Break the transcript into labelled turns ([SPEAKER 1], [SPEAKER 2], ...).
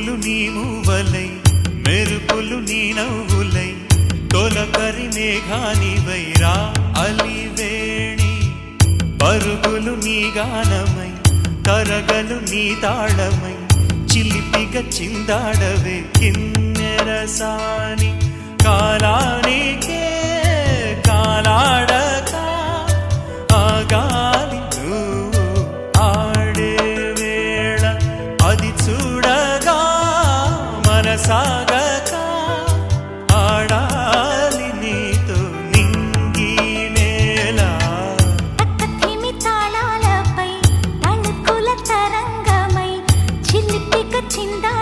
[SPEAKER 1] పువ్వులు నీ మూవలై మెరుపులు నీ నవ్వులై తొలకరి మేఘానివై రా అలివేణి పరుగులు నీ గానమై తరగలు నీ తాళమై చిలిపిగా చిందాడవే కిన్నెరసాని కాలానికే కాలాడక ఆగాలి నువ్వు ఆడే వేళ అది చూడగా మనసాగక ఆడాలి నీతో నింగి నేల
[SPEAKER 2] తక్కతిమి తాళాలపై తళుకుల తరంగమై చిలిపిక చిందా